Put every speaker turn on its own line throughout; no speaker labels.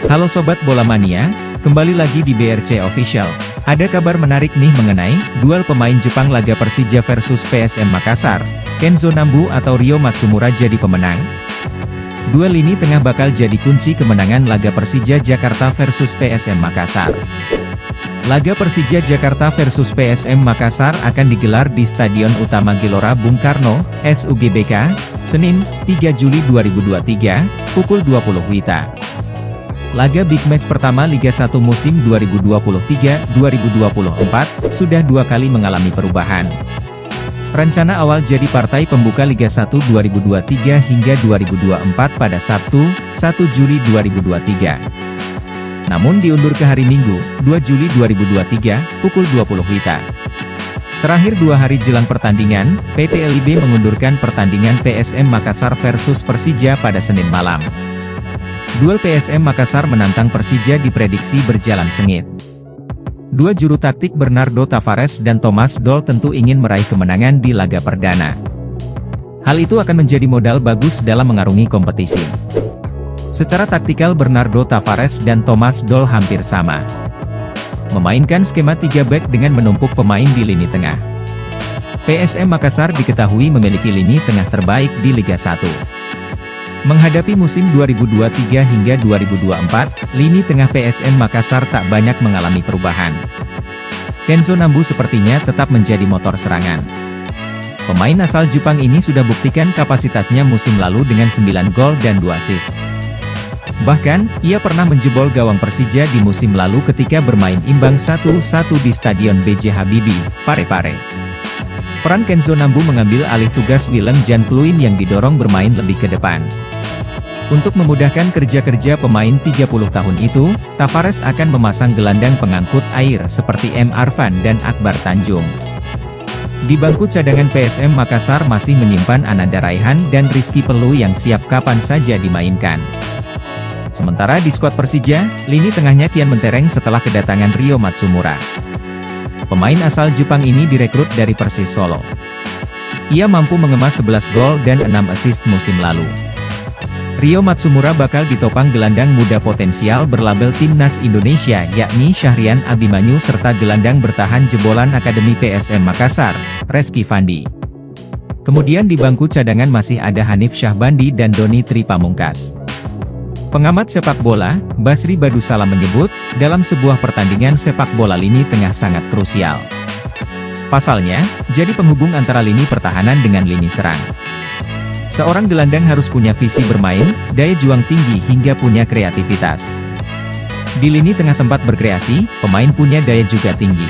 Halo Sobat Bola Mania, kembali lagi di BRC Official. Ada kabar menarik nih mengenai duel pemain Jepang laga Persija versus PSM Makassar. Kenzo Nambu atau Ryo Matsumura jadi pemenang. Duel ini tengah bakal jadi kunci kemenangan laga Persija Jakarta versus PSM Makassar. Laga Persija Jakarta versus PSM Makassar akan digelar di Stadion Utama Gelora Bung Karno, SUGBK, Senin, 3 Juli 2023, pukul 20 WITA. Laga Big Match pertama Liga 1 musim 2023-2024, sudah dua kali mengalami perubahan. Rencana awal jadi partai pembuka Liga 1 2023 hingga 2024 pada Sabtu, 1 Juli 2023. Namun diundur ke hari Minggu, 2 Juli 2023, pukul 20 WITA. Terakhir dua hari jelang pertandingan, PT LIB mengundurkan pertandingan PSM Makassar versus Persija pada Senin malam. Duel PSM Makassar menantang Persija diprediksi berjalan sengit. Dua juru taktik Bernardo Tavares dan Thomas Doll tentu ingin meraih kemenangan di laga perdana. Hal itu akan menjadi modal bagus dalam mengarungi kompetisi. Secara taktikal Bernardo Tavares dan Thomas Doll hampir sama. Memainkan skema 3 back dengan menumpuk pemain di lini tengah. PSM Makassar diketahui memiliki lini tengah terbaik di Liga 1. Menghadapi musim 2023 hingga 2024, lini tengah PSM Makassar tak banyak mengalami perubahan. Kenzo Nambu sepertinya tetap menjadi motor serangan. Pemain asal Jepang ini sudah buktikan kapasitasnya musim lalu dengan 9 gol dan 2 assist. Bahkan, ia pernah menjebol gawang Persija di musim lalu ketika bermain imbang 1-1 di Stadion B.J. Habibie, Parepare. Peran Kenzo Nambu mengambil alih tugas Willem Jan Pluim yang didorong bermain lebih ke depan. Untuk memudahkan kerja-kerja pemain 30 tahun itu, Tavares akan memasang gelandang pengangkut air seperti M. Arfan dan Akbar Tanjung. Di bangku cadangan PSM Makassar masih menyimpan Ananda Raihan dan Rizky Perlu yang siap kapan saja dimainkan. Sementara di skuad Persija, lini tengahnya kian mentereng setelah kedatangan Ryo Matsumura. Pemain asal Jepang ini direkrut dari Persis Solo. Ia mampu mengemas 11 gol dan 6 assist musim lalu. Ryo Matsumura bakal ditopang gelandang muda potensial berlabel Timnas Indonesia yakni Syahrian Abimanyu serta gelandang bertahan jebolan Akademi PSM Makassar, Reski Fandi. Kemudian di bangku cadangan masih ada Hanif Syahbandi dan Doni Tri Pamungkas. Pengamat sepak bola, Basri Badusalam menyebut, dalam sebuah pertandingan sepak bola lini tengah sangat krusial. Pasalnya, jadi penghubung antara lini pertahanan dengan lini serang. Seorang gelandang harus punya visi bermain, daya juang tinggi hingga punya kreativitas. Di lini tengah tempat berkreasi, pemain punya daya juga tinggi.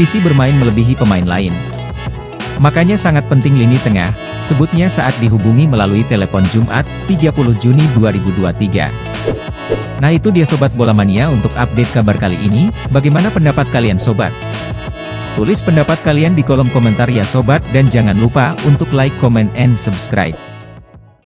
Visi bermain melebihi pemain lain. Makanya sangat penting lini tengah, sebutnya saat dihubungi melalui telepon Jumat, 30 Juni 2023. Nah itu dia Sobat Bola Mania untuk update kabar kali ini, bagaimana pendapat kalian Sobat? Tulis pendapat kalian di kolom komentar ya Sobat dan jangan lupa untuk like, comment, and subscribe.